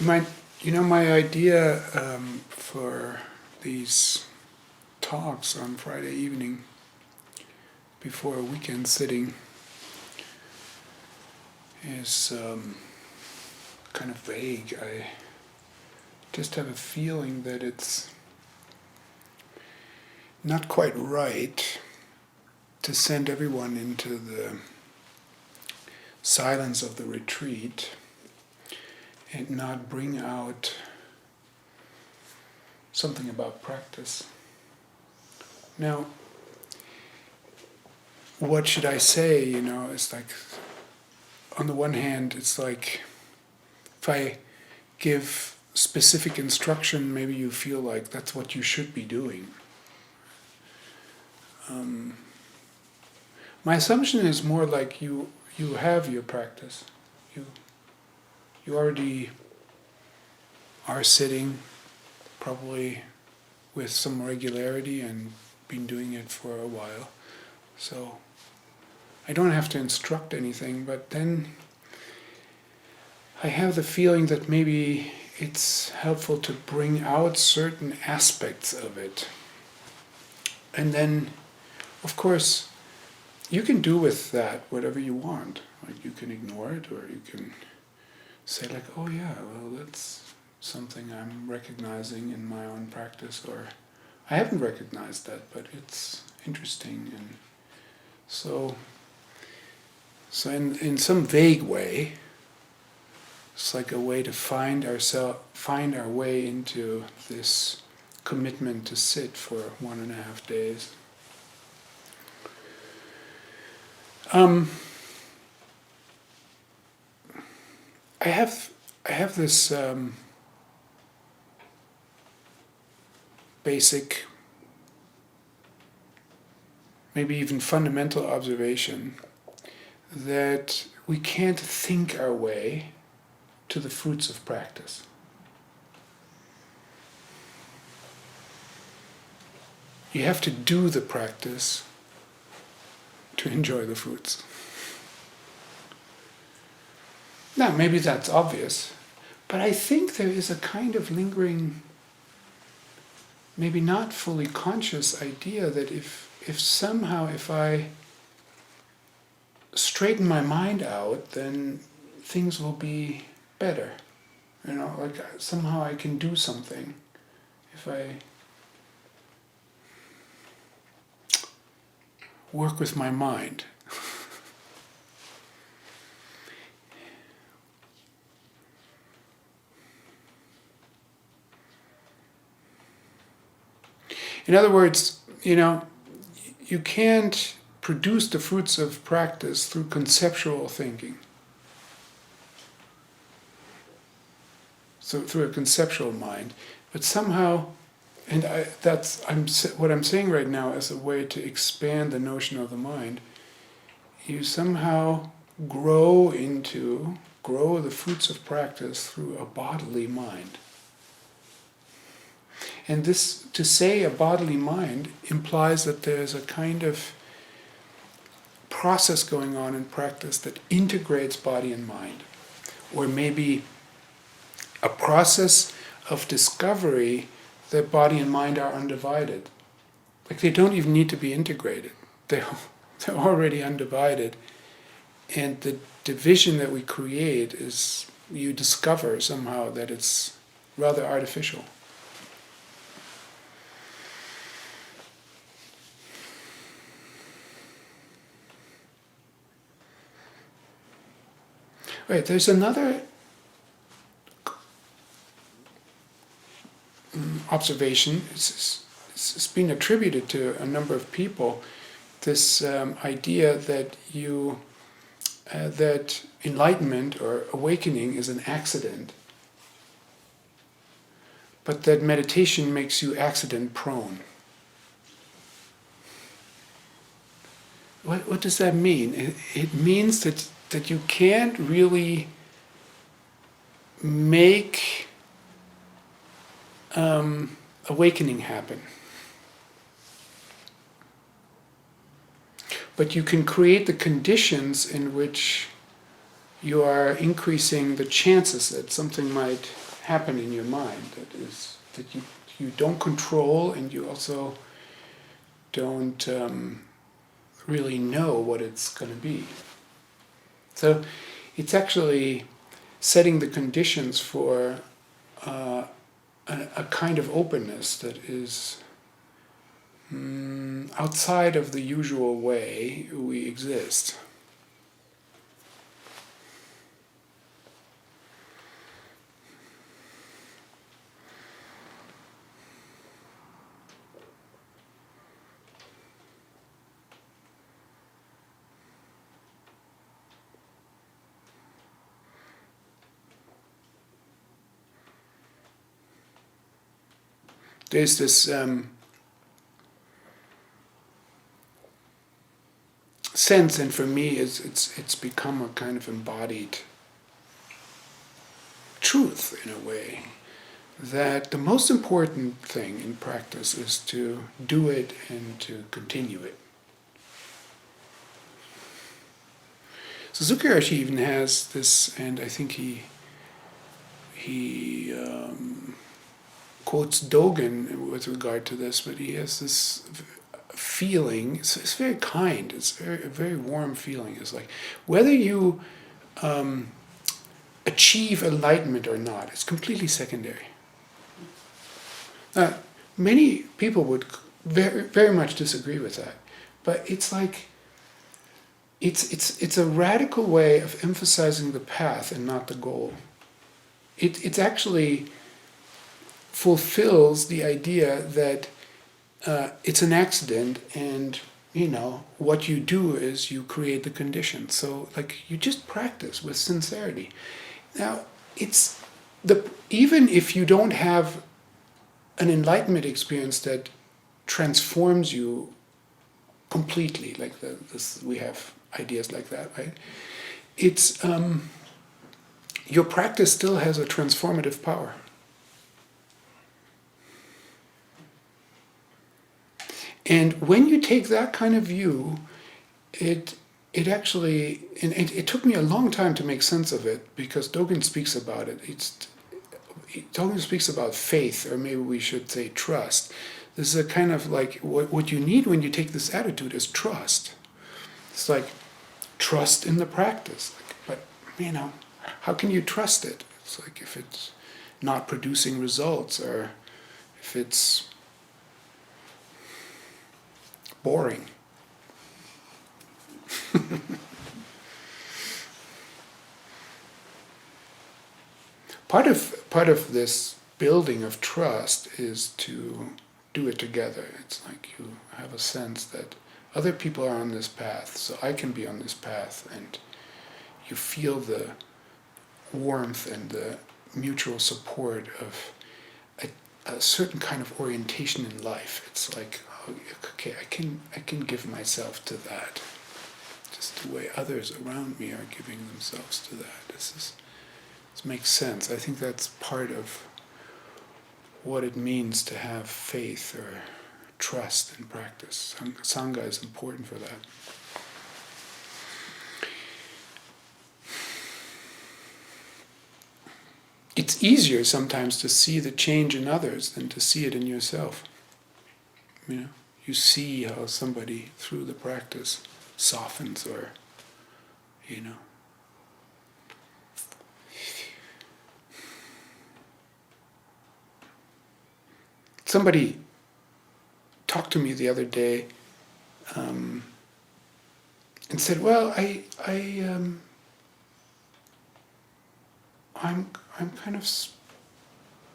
My, my idea for these talks on Friday evening before a weekend sitting is kind of vague. I just have a feeling that it's not quite right to send everyone into the silence of the retreat and not bring out something about practice. Now, what should I say? It's like, on the one hand, it's like, if I give specific instruction, maybe you feel like that's what you should be doing. My assumption is more like you have your practice. You already are sitting, probably with some regularity, and been doing it for a while. So I don't have to instruct anything, but then I have the feeling that maybe it's helpful to bring out certain aspects of it. And then, of course, you can do with that whatever you want. Like, you can ignore it, or you can say like, oh yeah, well, that's something I'm recognizing in my own practice, or I haven't recognized that, but it's interesting. And so in some vague way, it's like a way to find our way into this commitment to sit for 1.5 days. I have this basic, maybe even fundamental observation that we can't think our way to the fruits of practice. You have to do the practice to enjoy the fruits. Now, maybe that's obvious, but I think there is a kind of lingering, maybe not fully conscious idea that if somehow I straighten my mind out, then things will be better. Like somehow I can do something if I work with my mind. In other words, you can't produce the fruits of practice through conceptual thinking. So through a conceptual mind, but somehow, and what I'm saying right now as a way to expand the notion of the mind. You somehow grow the fruits of practice through a bodily mind. And this, to say a bodily mind, implies that there's a kind of process going on in practice that integrates body and mind. Or maybe a process of discovery that body and mind are undivided. Like, they don't even need to be integrated. They're already undivided. And the division that we create is, you discover somehow that it's rather artificial. Right, there's another observation. It's been attributed to a number of people. This idea that that enlightenment or awakening is an accident, but that meditation makes you accident prone. What does that mean? It means that you can't really make awakening happen. But you can create the conditions in which you are increasing the chances that something might happen in your mind that you don't control, and you also don't really know what it's going to be. So it's actually setting the conditions for a kind of openness that is outside of the usual way we exist. There's this sense, and for me, it's become a kind of embodied truth in a way, that the most important thing in practice is to do it and to continue it. Suzuki Roshi even has this, and I think he quotes Dogen with regard to this, but he has this feeling, it's very kind, it's a very warm feeling. It's like, whether you achieve enlightenment or not, it's completely secondary. Many people would very, very much disagree with that, but it's like, it's a radical way of emphasizing the path and not the goal. It actually fulfills the idea that it's an accident, and what you do is you create the conditions. So like, you just practice with sincerity. Now even if you don't have an enlightenment experience that transforms you completely, like we have ideas like that, right? It's your practice still has a transformative power. And when you take that kind of view, it actually, and it took me a long time to make sense of it, because Dogen speaks about it. Dogen speaks about faith, or maybe we should say trust. This is a kind of like, what you need when you take this attitude is trust. It's like trust in the practice. But, how can you trust it? It's like, if it's not producing results, or if it's boring. Part of this building of trust is to do it together. It's like you have a sense that other people are on this path, so I can be on this path, and you feel the warmth and the mutual support of a certain kind of orientation in life. It's like, okay, I can give myself to that, just the way others around me are giving themselves to that. This makes sense. I think that's part of what it means to have faith or trust in practice. Sangha is important for that. It's easier sometimes to see the change in others than to see it in yourself. You see how somebody through the practice softens, or Somebody talked to me the other day and said, "Well, I'm kind of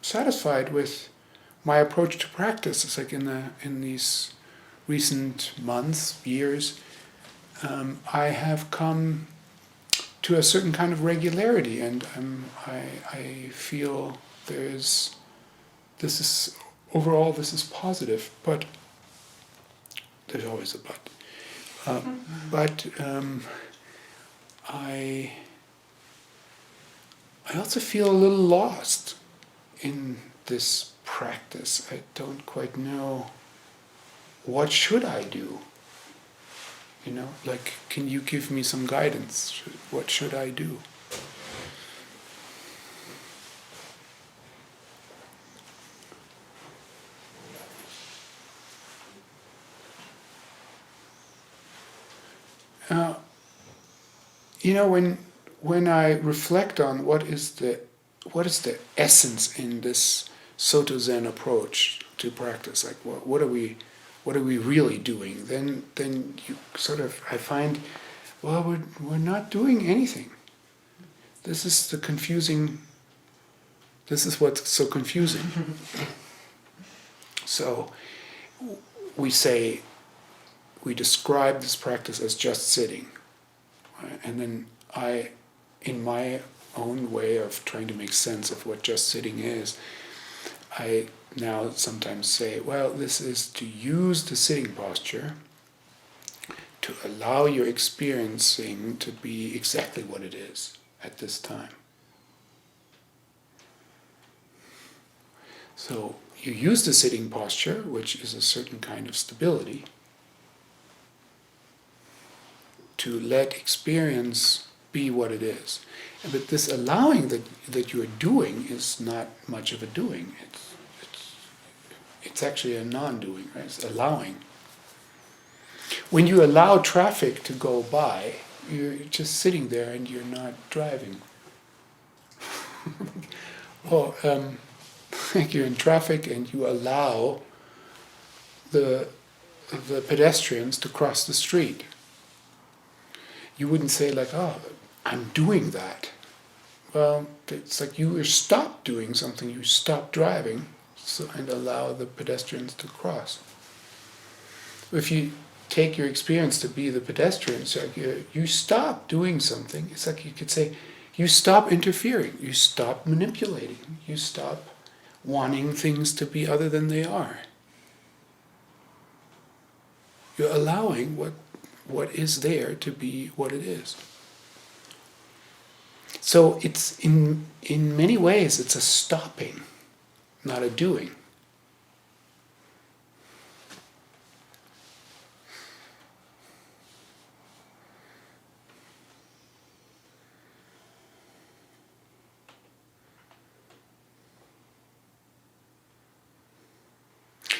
satisfied with my approach to practice." It's like in these recent months, years, I have come to a certain kind of regularity, and I feel this is positive, but there's always a but. I also feel a little lost in this practice. I don't quite know, what should I do? Like, can you give me some guidance? What should I do? uh, when I reflect on what is the essence in this Soto Zen approach to practice, like what are we really doing? Then you sort of, I find, well, we're not doing anything. This is what's so confusing. So we describe this practice as just sitting, right? And then in my own way of trying to make sense of what just sitting is, I now sometimes say, well, this is to use the sitting posture to allow your experiencing to be exactly what it is at this time. So you use the sitting posture, which is a certain kind of stability, to let experience be what it is. But this allowing that you are doing is not much of a doing. It's actually a non-doing, right? It's allowing. When you allow traffic to go by, you're just sitting there and you're not driving. Or you're in traffic and you allow the pedestrians to cross the street. You wouldn't say like, oh, I'm doing that. Well, it's like you stop doing something, you stop driving, and allow the pedestrians to cross. If you take your experience to be the pedestrian, so you stop doing something, it's like you could say, you stop interfering, you stop manipulating, you stop wanting things to be other than they are. You're allowing what is there to be what it is. So it's in many ways it's a stopping, not a doing.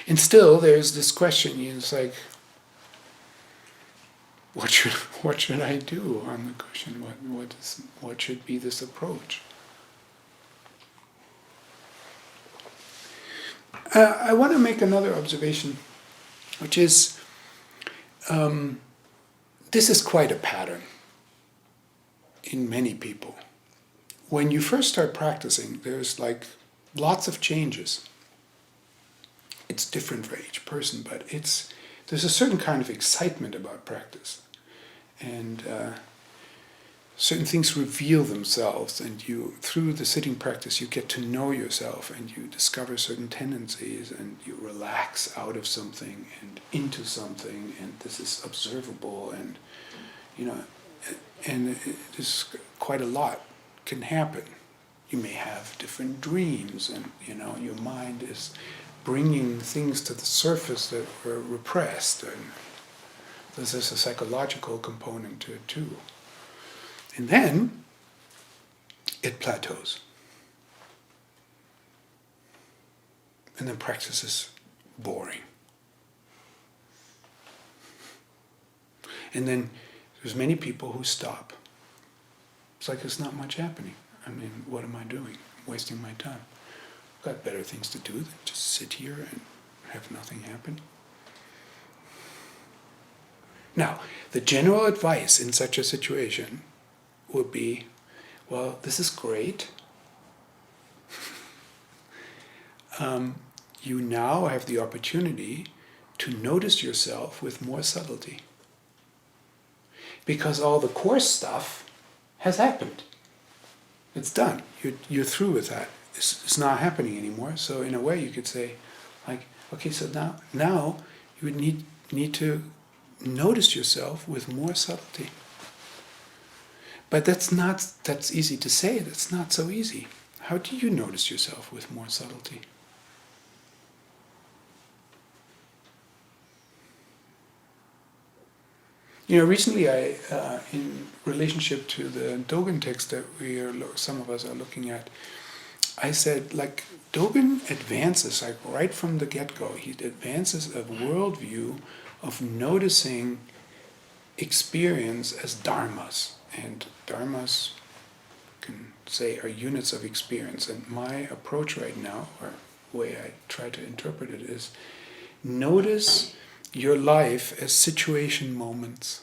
And still there's this question, it's like, what should I do on the cushion? What should be this approach? I want to make another observation, which is this is quite a pattern in many people. When you first start practicing, there's like lots of changes. It's different for each person, but there's a certain kind of excitement about practice. And certain things reveal themselves, and you, through the sitting practice, you get to know yourself, and you discover certain tendencies, and you relax out of something and into something, and this is observable, and and there's quite a lot can happen. You may have different dreams, and your mind is bringing things to the surface that were repressed, and there's a psychological component to it too. And then it plateaus. And then practice is boring. And then there's many people who stop. It's like there's not much happening. I mean, what am I doing? I'm wasting my time. I've got better things to do than just sit here and have nothing happen. Now, the general advice in such a situation would be, well, this is great. You now have the opportunity to notice yourself with more subtlety. Because all the coarse stuff has happened. It's done. You're through with that. It's not happening anymore. So in a way you could say, like, okay, so now you would need to notice yourself with more subtlety. But that's easy to say. That's not so easy. How do you notice yourself with more subtlety? Recently in relationship to the Dogen text that some of us are looking at, I said, like, Dogen advances, like right from the get-go, he advances a worldview of noticing experience as dharmas. And dharmas, can say, are units of experience. And my approach right now, or way I try to interpret it, is notice your life as situation moments.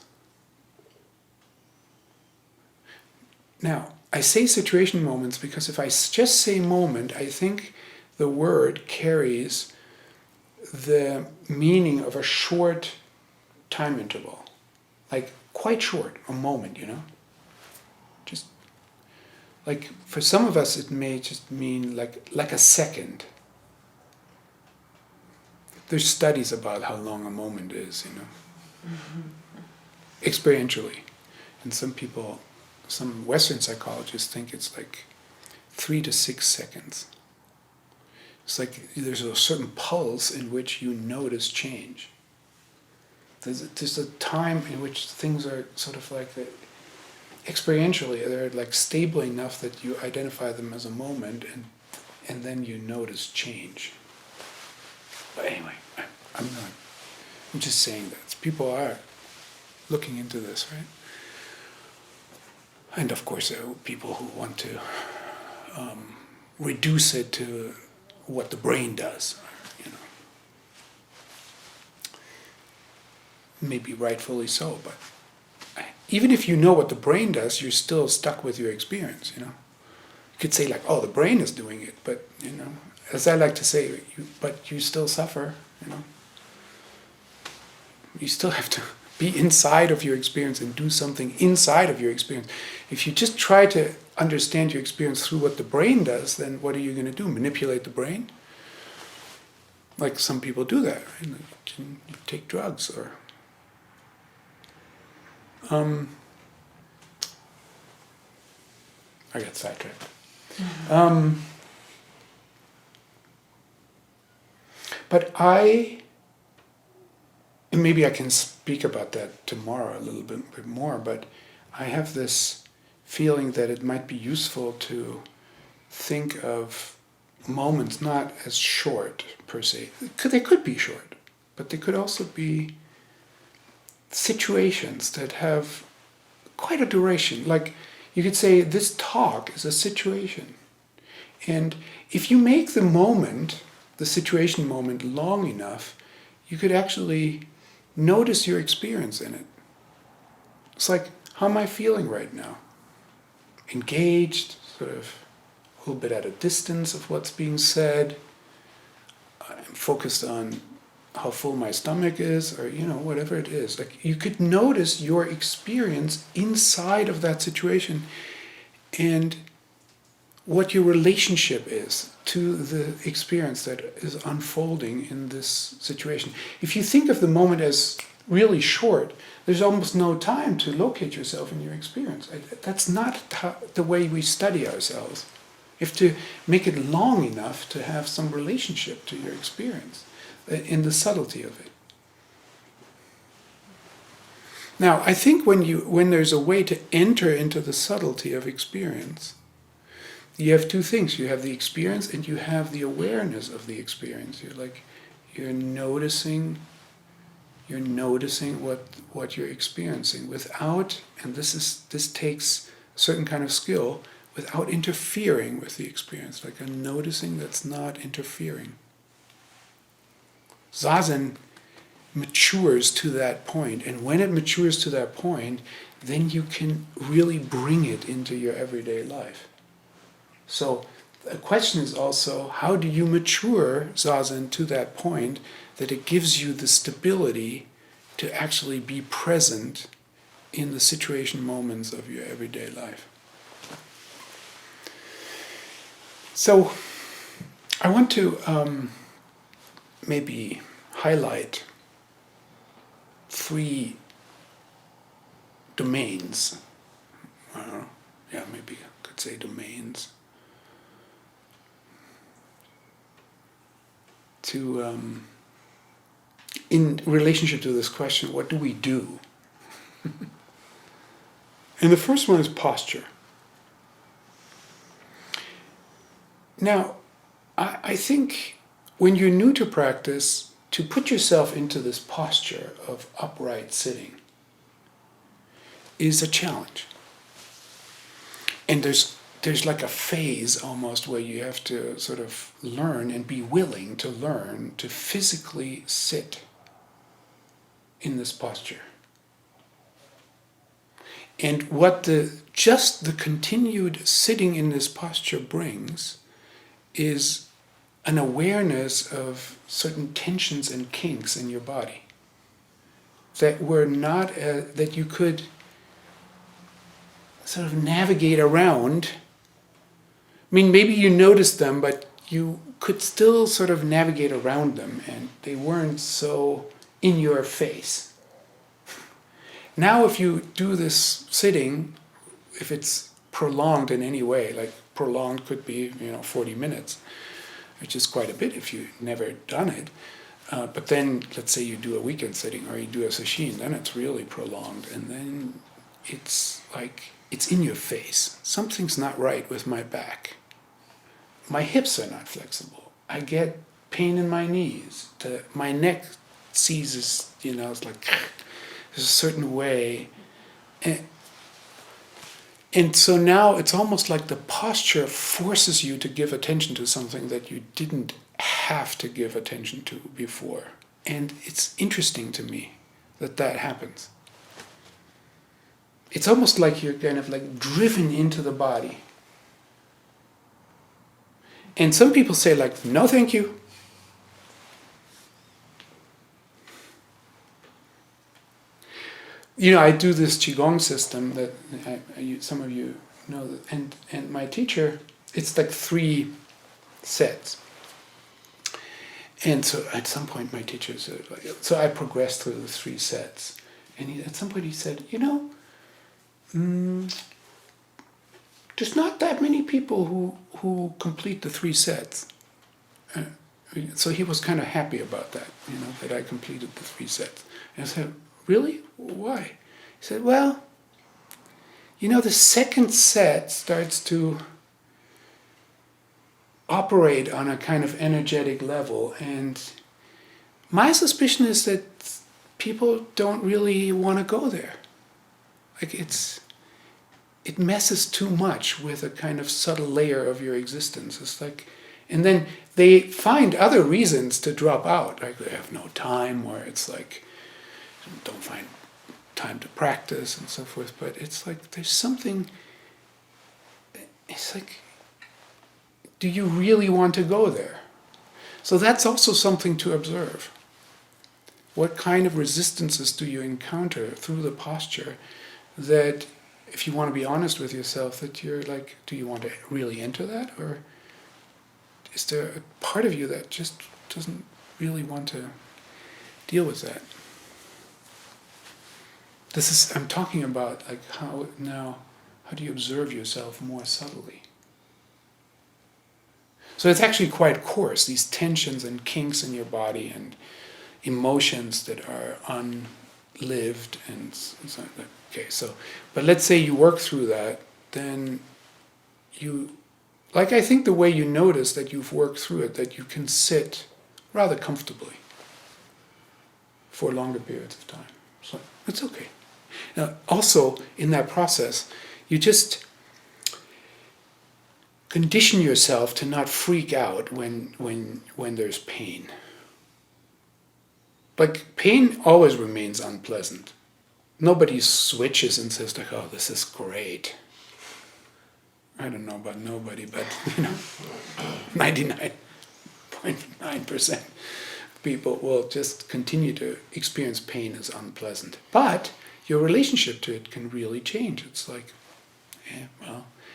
Now, I say situation moments because if I just say moment, I think the word carries the meaning of a short time interval. Like, quite short, a moment, Just, like, for some of us it may just mean like a second. There's studies about how long a moment is, experientially. And some Western psychologists think it's like 3 to 6 seconds. It's like there's a certain pulse in which you notice change. There's a time in which things are sort of like, experientially, they're like stable enough that you identify them as a moment, and then you notice change. But anyway, I'm just saying that. People are looking into this, right? And of course there are people who want to reduce it to what the brain does, Maybe rightfully so, but even if you know what the brain does, you're still stuck with your experience, You could say like, oh, the brain is doing it, but, as I like to say, but you still suffer, You still have to be inside of your experience and do something inside of your experience. If you just try to understand your experience through what the brain does, then what are you going to do? Manipulate the brain? Like some people do that, right? You take drugs or... I got sidetracked. But and maybe I can speak about that tomorrow a little bit more, but I have this feeling that it might be useful to think of moments not as short, per se. They could be short, but they could also be situations that have quite a duration. Like, you could say this talk is a situation. And if you make the moment, the situation moment, long enough, you could actually notice your experience in it. It's like, how am I feeling right now? Engaged, sort of a little bit at a distance of what's being said. I'm focused on how full my stomach is, or whatever it is. Like, you could notice your experience inside of that situation and what your relationship is to the experience that is unfolding in this situation. If you think of the moment as really short, there's almost no time to locate yourself in your experience. That's not the way we study ourselves. You have to make it long enough to have some relationship to your experience, in the subtlety of it. Now, I think when there's a way to enter into the subtlety of experience, you have two things. You have the experience and you have the awareness of the experience. You're noticing what you're experiencing without, and this takes a certain kind of skill, without interfering with the experience, like a noticing that's not interfering. Zazen matures to that point, and when it matures to that point, then you can really bring it into your everyday life. So the question is also, how do you mature Zazen to that point that it gives you the stability to actually be present in the situation moments of your everyday life? So I want to maybe highlight 3 domains. I don't know. Yeah, maybe I could say domains. In relationship to this question, what do we do? And the first one is posture. Now, I think when you're new to practice, to put yourself into this posture of upright sitting, is a challenge. And there's like a phase almost where you have to sort of learn and be willing to learn to physically sit in this posture. And what just the continued sitting in this posture brings is an awareness of certain tensions and kinks in your body that were not, that you could sort of navigate around. I mean, maybe you noticed them, but you could still sort of navigate around them, and they weren't so in your face. Now if you do this sitting, if it's prolonged in any way, like prolonged could be 40 minutes, which is quite a bit if you've never done it. But then let's say you do a weekend sitting or you do a sesshin, then it's really prolonged, and then it's like it's in your face. Something's not right with my back. My hips are not flexible. I get pain in my knees. My neck seizes, it's like there's a certain way. And so now it's almost like the posture forces you to give attention to something that you didn't have to give attention to before. And it's interesting to me that happens. It's almost like you're kind of like driven into the body. And some people say like, no thank you. I do this Qigong system that some of you know, and my teacher, it's like 3 sets. And so at some point my teacher said, so I progressed through the 3 sets. And at some point he said, there's not that many people who complete the 3 sets. So he was kind of happy about that, that I completed the 3 sets. And I said, really? Why? He said, well, the second set starts to operate on a kind of energetic level, and my suspicion is that people don't really want to go there. Like it messes too much with a kind of subtle layer of your existence. It's like, and then they find other reasons to drop out, like they have no time, or it's like don't find time to practice and so forth. But it's like there's something, it's like, do you really want to go there? So that's also something to observe. What kind of resistances do you encounter through the posture that, if you want to be honest with yourself, that you're like, do you want to really enter that? Or is there a part of you that just doesn't really want to deal with that? I'm talking about like how do you observe yourself more subtly? So it's actually quite coarse, these tensions and kinks in your body and emotions that are unlived and so like, okay, so, but let's say you work through that, then I think the way you notice that you've worked through it, that you can sit rather comfortably for longer periods of time. So it's okay. Now, also in that process, you just condition yourself to not freak out when there's pain. Like, pain always remains unpleasant. Nobody switches and says like, oh, this is great. I don't know about nobody, but 99.9% people will just continue to experience pain as unpleasant. But your relationship to it can really change. It's like,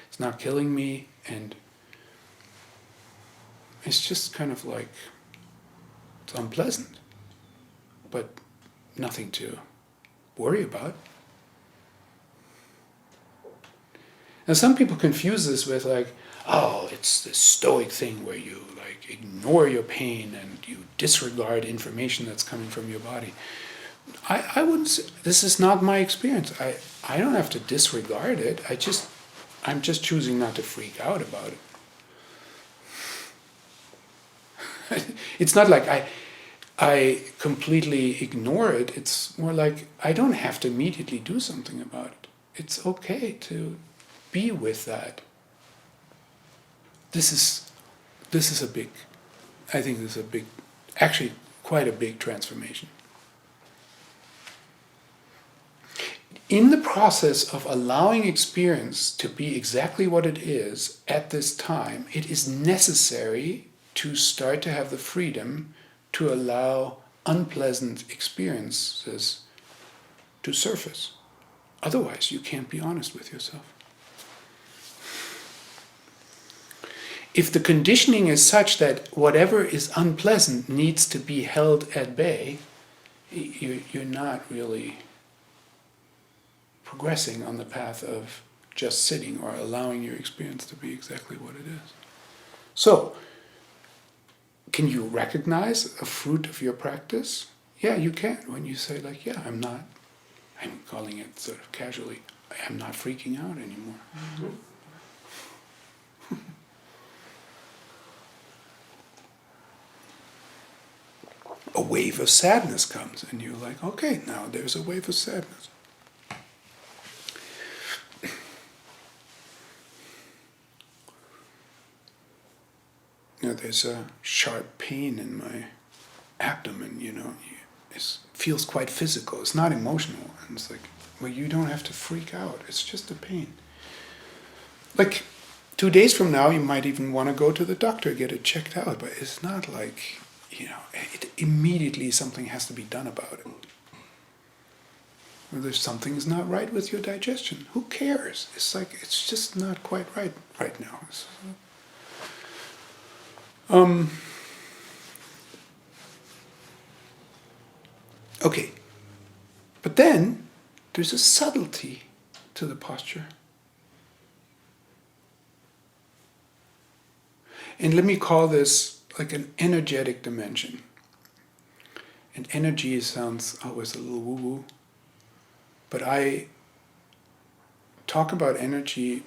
it's not killing me, and it's just kind of like, it's unpleasant, but nothing to worry about. Now some people confuse this with like, oh, it's this stoic thing where you like ignore your pain and you disregard information that's coming from your body. I wouldn't say, this is not my experience. I don't have to disregard it. I'm just choosing not to freak out about it. It's not like I completely ignore it. It's more like I don't have to immediately do something about it. it's okay to be with that. This is a big, I think this is a big, actually quite a big transformation. In the process of allowing experience to be exactly what it is at this time, it is necessary to start to have the freedom to allow unpleasant experiences to surface. Otherwise, you can't be honest with yourself. If the conditioning is such that whatever is unpleasant needs to be held at bay, you're not really progressing on the path of just sitting or allowing your experience to be exactly what it is. So, can you recognize a fruit of your practice? Yeah, you can. When you say like, yeah, I'm calling it sort of casually, I'm not freaking out anymore. Mm-hmm. A wave of sadness comes and you're like, okay, now there's a wave of sadness. There's a sharp pain in my abdomen, it feels quite physical. It's not emotional. And it's like, well, you don't have to freak out. It's just a pain. Like 2 days from now, you might even want to go to the doctor, get it checked out. But it's not like, immediately something has to be done about it. Whether something is not right with your digestion, who cares? It's like, it's just not quite right now. Okay, but then there's a subtlety to the posture. And let me call this like an energetic dimension. And energy sounds always a little woo-woo, but I talk about energy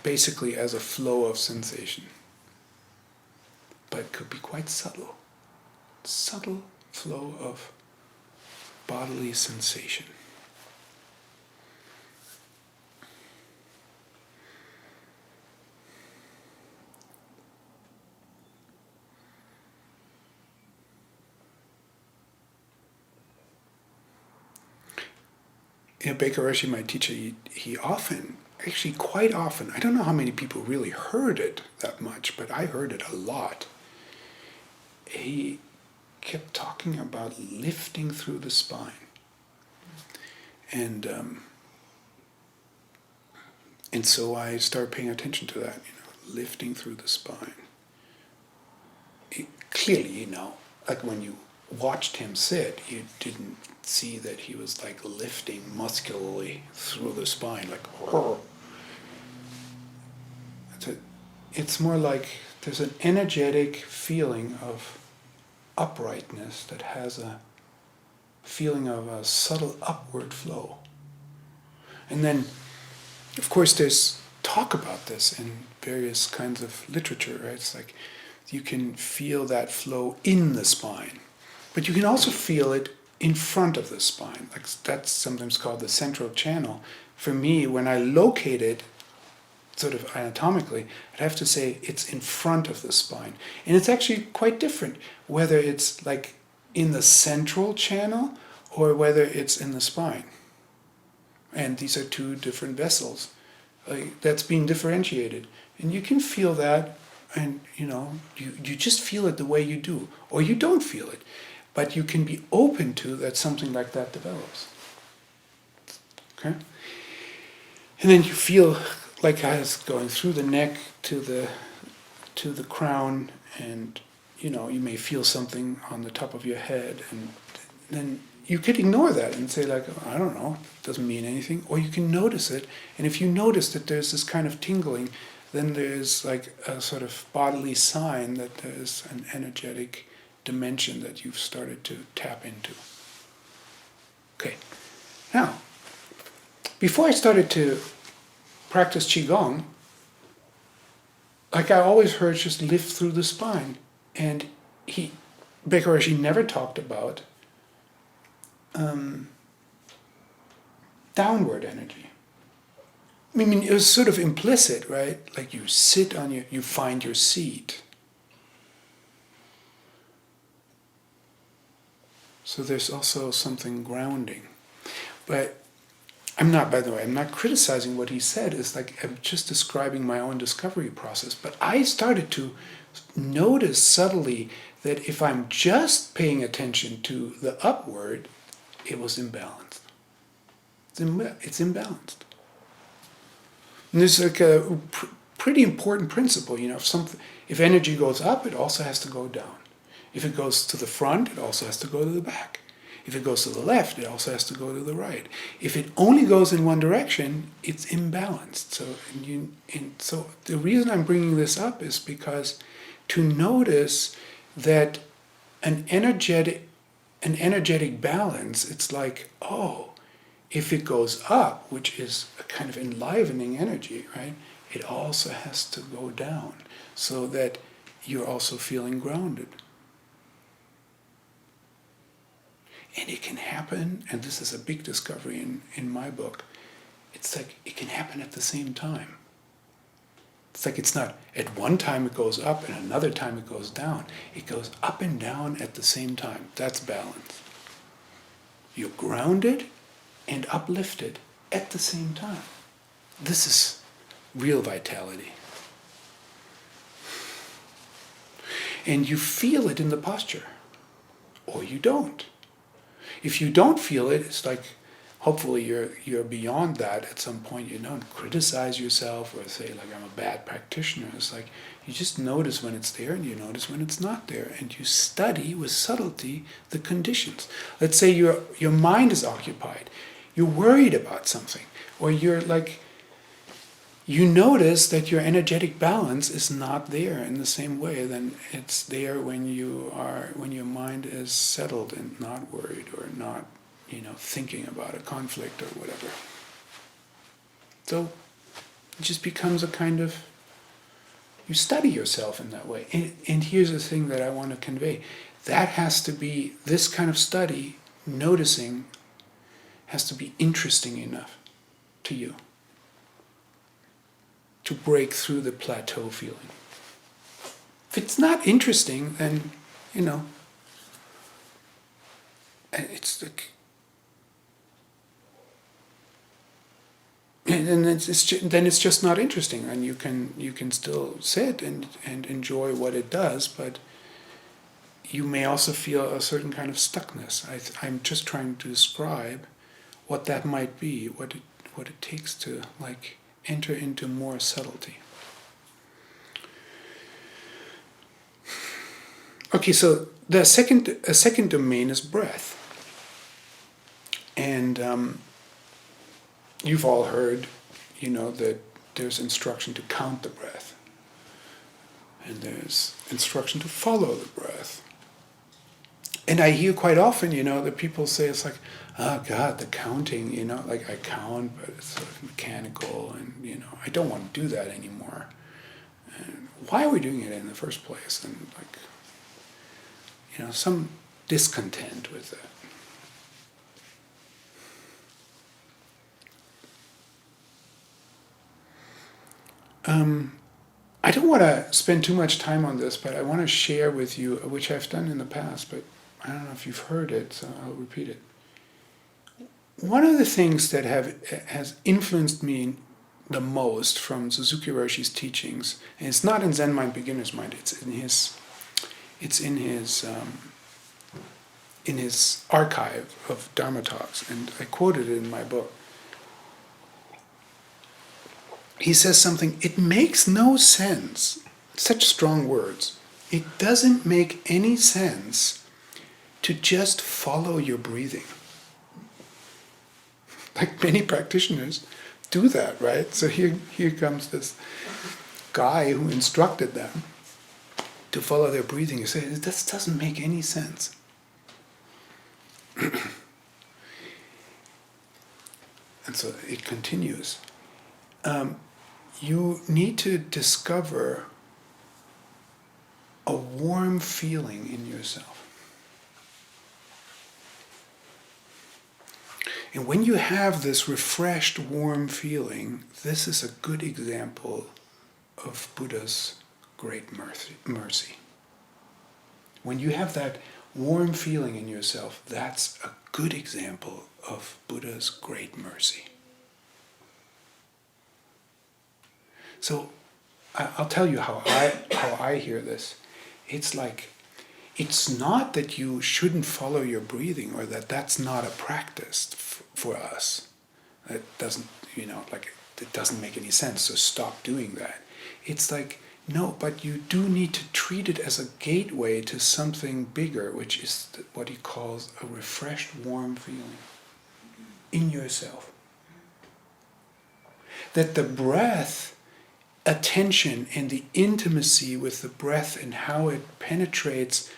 basically as a flow of sensation. But it could be quite subtle. Subtle flow of bodily sensation. Baker Roshi, my teacher, he often, actually quite often, I don't know how many people really heard it that much, but I heard it a lot. He kept talking about lifting through the spine. And so I started paying attention to that, lifting through the spine. Clearly, like when you watched him sit, you didn't see that he was like lifting muscularly through the spine, like, it's more like there's an energetic feeling of uprightness that has a feeling of a subtle upward flow. And then, of course, there's talk about this in various kinds of literature, right? It's like you can feel that flow in the spine, but you can also feel it in front of the spine. Like that's sometimes called the central channel. For me, when I locate it, sort of anatomically, I'd have to say it's in front of the spine. And it's actually quite different, whether it's like in the central channel or whether it's in the spine. And these are two different vessels. That's being differentiated. And you can feel that, and you just feel it the way you do, or you don't feel it. But you can be open to that something like that develops. Okay? And then you feel like it's going through the neck to the crown, and you may feel something on the top of your head, and then you could ignore that and say like, I don't know, it doesn't mean anything, or you can notice it, and if you notice that there's this kind of tingling, then there's like a sort of bodily sign that there's an energetic dimension that you've started to tap into. Okay, now, before I started to practice Qigong, like I always heard just lift through the spine. And Baker Roshi never talked about downward energy. I mean, it was sort of implicit, right? Like you sit on you find your seat. So there's also something grounding. But by the way, I'm not criticizing what he said. It's like I'm just describing my own discovery process. But I started to notice subtly that if I'm just paying attention to the upward, it was imbalanced. It's imbalanced. And there's like a pretty important principle, if energy goes up, it also has to go down. If it goes to the front, it also has to go to the back. If it goes to the left, it also has to go to the right. If it only goes in one direction, it's imbalanced. So the reason I'm bringing this up is because to notice that an energetic balance, it's like, if it goes up, which is a kind of enlivening energy, right? It also has to go down so that you're also feeling grounded. And it can happen, and this is a big discovery in my book, it's like it can happen at the same time. It's like it's not at one time it goes up and another time it goes down. It goes up and down at the same time. That's balance. You're grounded and uplifted at the same time. This is real vitality. And you feel it in the posture, or you don't. If you don't feel it, it's like, hopefully you're beyond that at some point. You don't criticize yourself or say, like, I'm a bad practitioner. It's like, you just notice when it's there and you notice when it's not there. And you study with subtlety the conditions. Let's say your mind is occupied. You're worried about something. Or you're like, you notice that your energetic balance is not there in the same way than it's there when your mind is settled and not worried or not, thinking about a conflict or whatever. So it just becomes a kind of, you study yourself in that way. And here's the thing that I want to convey. That has to be, this kind of study, noticing, has to be interesting enough to you to break through the plateau feeling. If it's not interesting, then, it's like, and then it's just not interesting, and you can still sit and enjoy what it does, but you may also feel a certain kind of stuckness. I'm just trying to describe what that might be, what it takes to like enter into more subtlety. Okay, so a second domain is breath, and you've all heard, that there's instruction to count the breath, and there's instruction to follow the breath. And I hear quite often, that people say it's like, oh God, the counting, like I count, but it's sort of mechanical, and I don't want to do that anymore. And why are we doing it in the first place? And like, some discontent with that. I don't want to spend too much time on this, but I want to share with you, which I've done in the past, but I don't know if you've heard it, so I'll repeat it. One of the things that has influenced me the most from Suzuki Roshi's teachings, and it's not in Zen Mind, Beginner's Mind, it's in his archive of Dharma talks, and I quoted it in my book. He says something, it makes no sense, such strong words, it doesn't make any sense to just follow your breathing. Like many practitioners do that, right? So here comes this guy who instructed them to follow their breathing. You say, this doesn't make any sense. And so it continues. You need to discover a warm feeling in yourself. And when you have this refreshed, warm feeling, this is a good example of Buddha's great mercy. When you have that warm feeling in yourself, that's a good example of Buddha's great mercy. So I'll tell you how I hear this. It's like, it's not that you shouldn't follow your breathing or that that's not a practice for us. It doesn't, it doesn't make any sense, so stop doing that. It's like, no, but you do need to treat it as a gateway to something bigger, which is what he calls a refreshed, warm feeling in yourself. That the breath, attention, and the intimacy with the breath and how it penetrates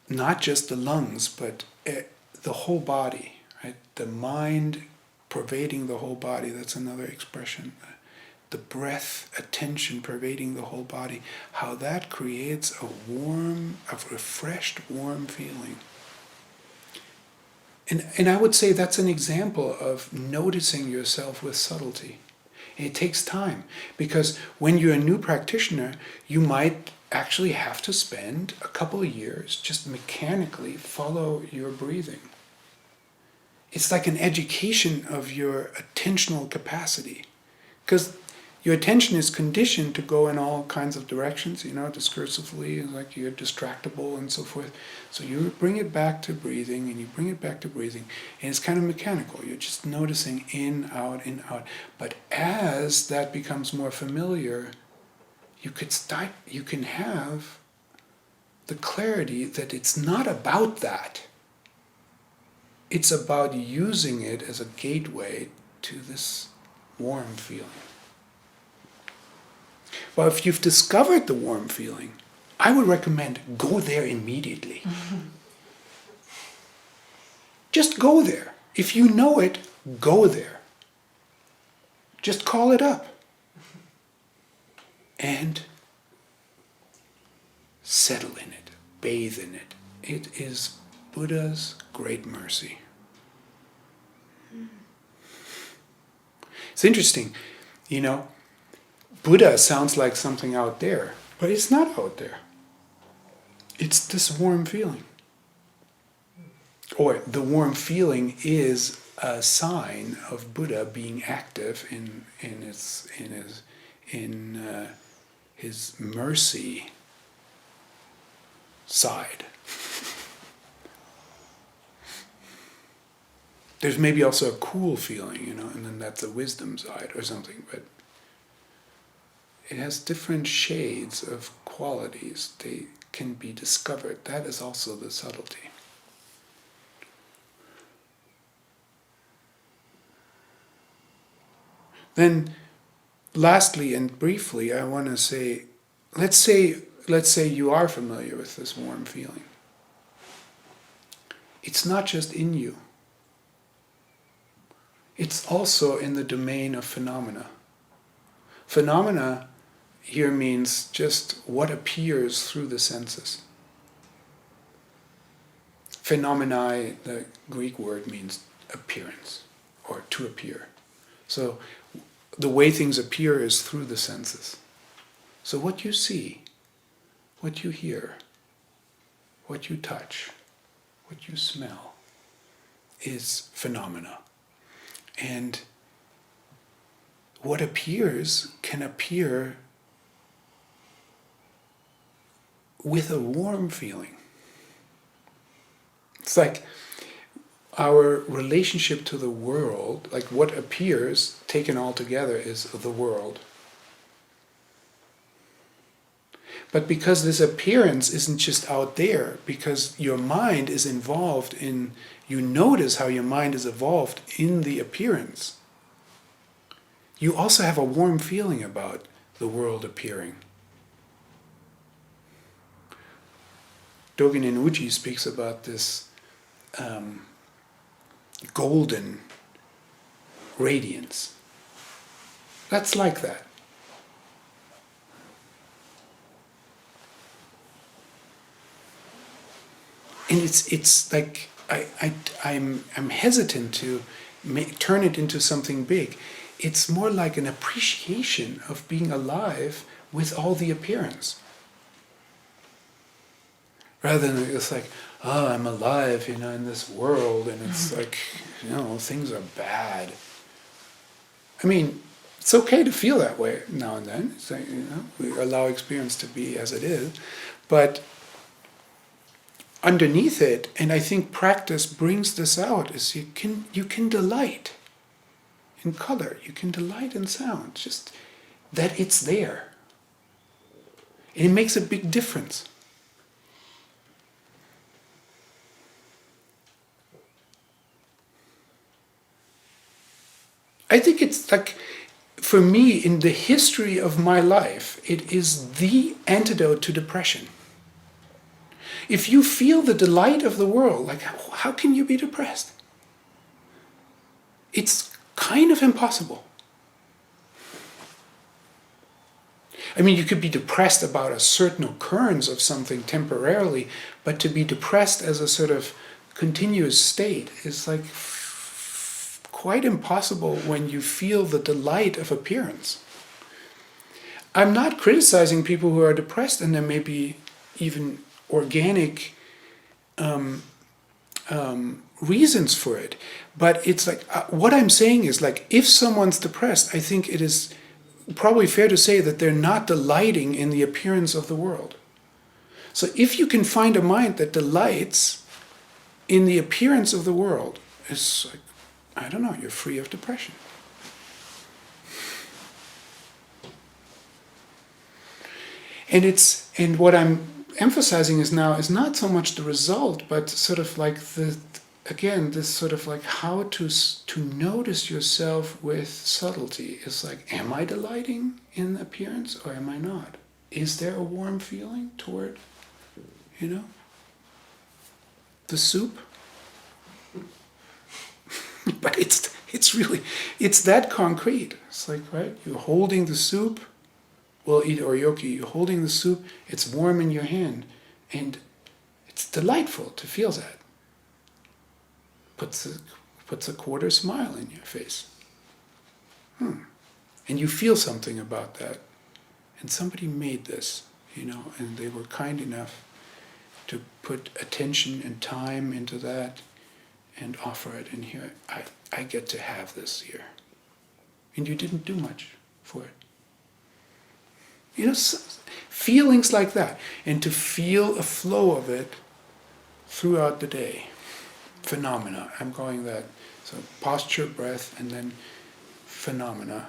not just the lungs, but the whole body, right? The mind pervading the whole body, that's another expression. The breath, attention pervading the whole body, how that creates a refreshed, warm feeling. And I would say that's an example of noticing yourself with subtlety. And it takes time, because when you're a new practitioner, you might actually have to spend a couple of years just mechanically follow your breathing. It's like an education of your attentional capacity, because your attention is conditioned to go in all kinds of directions, discursively, like you're distractible and so forth. So you bring it back to breathing, and you bring it back to breathing, and it's kind of mechanical. You're just noticing in, out. But as that becomes more familiar, you can have the clarity that it's not about that. It's about using it as a gateway to this warm feeling. Well, if you've discovered the warm feeling, I would recommend go there immediately. Mm-hmm. Just go there. If you know it, go there. Just call it up. And settle in it, bathe in it. It is Buddha's great mercy. It's interesting, Buddha sounds like something out there, but it's not out there. It's this warm feeling. Or the warm feeling is a sign of Buddha being active in his mercy side. There's maybe also a cool feeling, and then that's a wisdom side or something, but it has different shades of qualities. They can be discovered. That is also the subtlety. Then, lastly and briefly, I want to say, let's say you are familiar with this warm feeling. It's not just in you. It's also in the domain of phenomena. Phenomena here means just what appears through the senses. Phenomenai, the Greek word, means appearance, or to appear. So the way things appear is through the senses. So what you see, what you hear, what you touch, what you smell, is phenomena. And what appears can appear with a warm feeling. It's like our relationship to the world, like what appears, taken all together, is the world. But because this appearance isn't just out there, because your mind is involved in, you notice how your mind is involved in the appearance, you also have a warm feeling about the world appearing. Dogen Uji speaks about this golden radiance. That's like that. And it's like I'm hesitant to turn it into something big. It's more like an appreciation of being alive with all the appearance. Rather than it's like, oh, I'm alive, in this world, and it's like, things are bad. I mean, it's okay to feel that way now and then. It's like, we allow experience to be as it is, but underneath it, and I think practice brings this out, is you can delight in color, you can delight in sound, just that it's there. And it makes a big difference. I think it's like, for me, in the history of my life, it is the antidote to depression. If you feel the delight of the world, like, how can you be depressed? It's kind of impossible. I mean, you could be depressed about a certain occurrence of something temporarily, but to be depressed as a sort of continuous state is like quite impossible when you feel the delight of appearance. I'm not criticizing people who are depressed, and there may be even organic reasons for it. But it's like, what I'm saying is, like, if someone's depressed, I think it is probably fair to say that they're not delighting in the appearance of the world. So if you can find a mind that delights in the appearance of the world, it's like, I don't know, you're free of depression. And what I'm emphasizing is not so much the result, but sort of like this sort of like how to notice yourself with subtlety. It's like, am I delighting in appearance or am I not? Is there a warm feeling toward, the soup? But it's really that concrete. It's like, right, you're holding the soup. Well, eat oryoki, you're holding the soup, it's warm in your hand, and it's delightful to feel that. Puts a quarter smile in your face. And you feel something about that. And somebody made this, and they were kind enough to put attention and time into that and offer it. And here, I get to have this here. And you didn't do much for it. Feelings like that. And to feel a flow of it throughout the day. Phenomena. I'm calling that. So posture, breath, and then phenomena.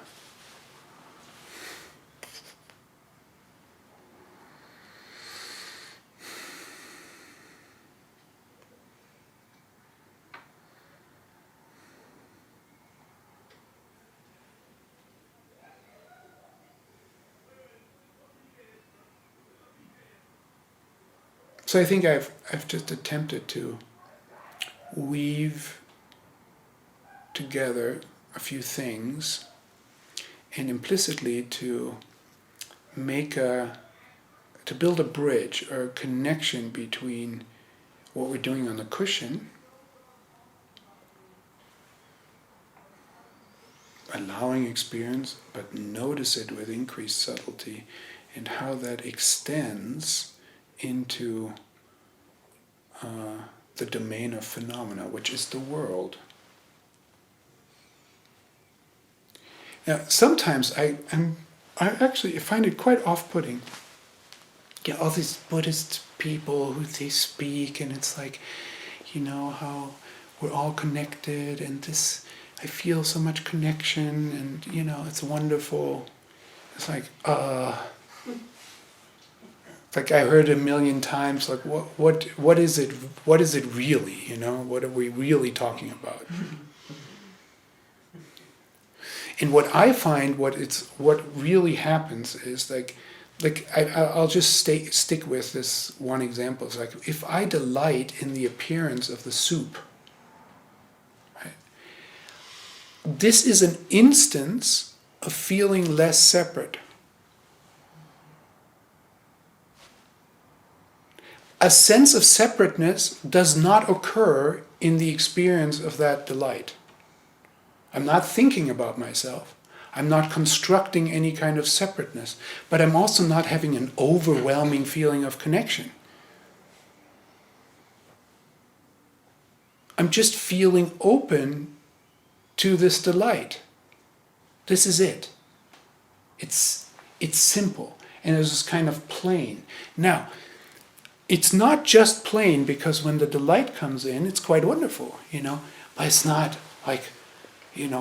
So I think I've just attempted to weave together a few things, and implicitly to build a bridge or a connection between what we're doing on the cushion, allowing experience, but notice it with increased subtlety, and how that extends into the domain of phenomena, which is the world. Now, sometimes I actually find it quite off-putting. All these Buddhist people who they speak, and it's like, how we're all connected, and this, I feel so much connection, and it's wonderful. It's like, like I heard a million times, like what is it? What is it really? What are we really talking about? And what I find, what really happens is like I'll just stick with this one example. It's like, if I delight in the appearance of the soup, right, this is an instance of feeling less separate. A sense of separateness does not occur in the experience of that delight. I'm not thinking about myself. I'm not constructing any kind of separateness, but I'm also not having an overwhelming feeling of connection. I'm just feeling open to this delight. This is it. It's simple, and it's kind of plain. Now, it's not just plain because when the delight comes in, it's quite wonderful, but it's not like,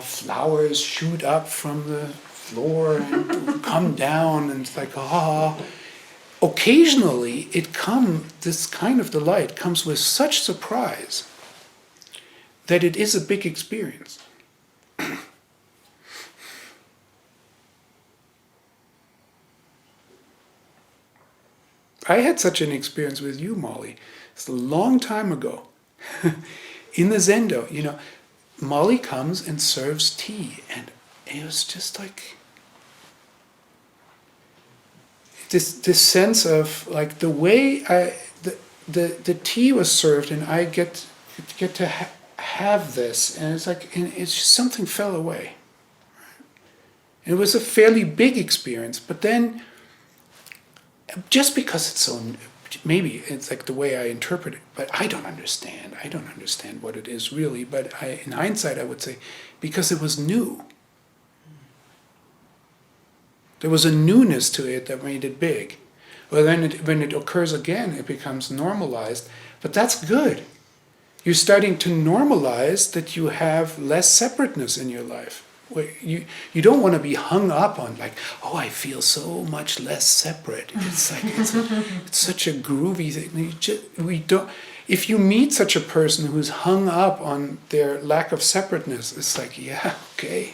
flowers shoot up from the floor and come down, and it's like, ah. Occasionally, this kind of delight comes with such surprise that it is a big experience. I had such an experience with you, Molly. It's a long time ago. In the Zendo, Molly comes and serves tea, and it was just like this sense of like the way the tea was served, and I get to have this, and it's like, and it's just something fell away. It was a fairly big experience, but then just because it's so, maybe it's like the way I interpret it, but I don't understand. I don't understand what it is really, but in hindsight I would say, because it was new. There was a newness to it that made it big. Well, then when it occurs again, it becomes normalized, but that's good. You're starting to normalize that you have less separateness in your life. You don't want to be hung up on like, oh, I feel so much less separate. It's like it's such a groovy thing. If you meet such a person who's hung up on their lack of separateness, it's like, yeah, okay.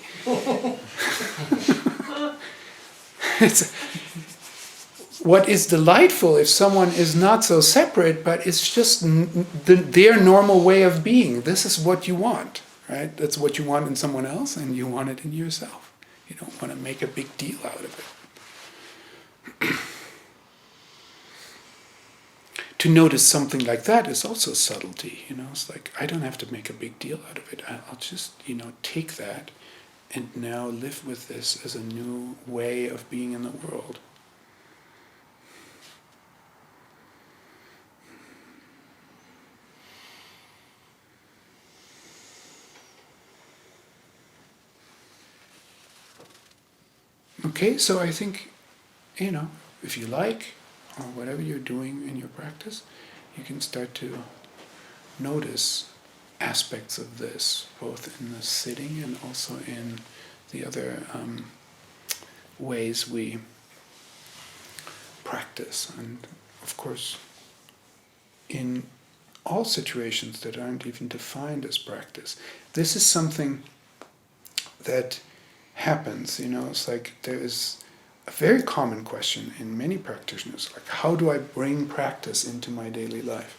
What is delightful if someone is not so separate, but it's just their normal way of being. This is what you want. Right? That's what you want in someone else, and you want it in yourself. You don't want to make a big deal out of it. To notice something like that is also subtlety. It's like, I don't have to make a big deal out of it. I'll just, take that and now live with this as a new way of being in the world. Okay, so I think, if you like, or whatever you're doing in your practice, you can start to notice aspects of this, both in the sitting and also in the other ways we practice. And of course, in all situations that aren't even defined as practice, this is something that happens. It's like there is a very common question in many practitioners, like, how do I bring practice into my daily life?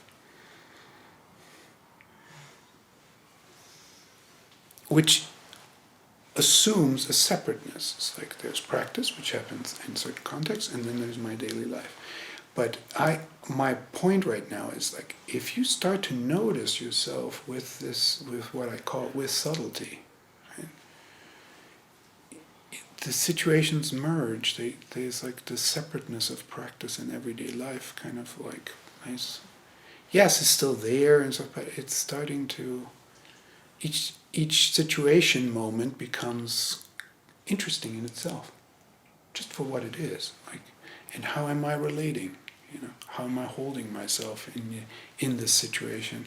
Which assumes a separateness. It's like there's practice, which happens in certain contexts, and then there's my daily life. But my point right now is like, if you start to notice yourself with this, with what I call with subtlety, the situations merge. There's like the separateness of practice in everyday life, kind of like nice. Yes, it's still there and stuff, but it's starting to. Each situation moment becomes interesting in itself, just for what it is. Like, and how am I relating? How am I holding myself in this situation?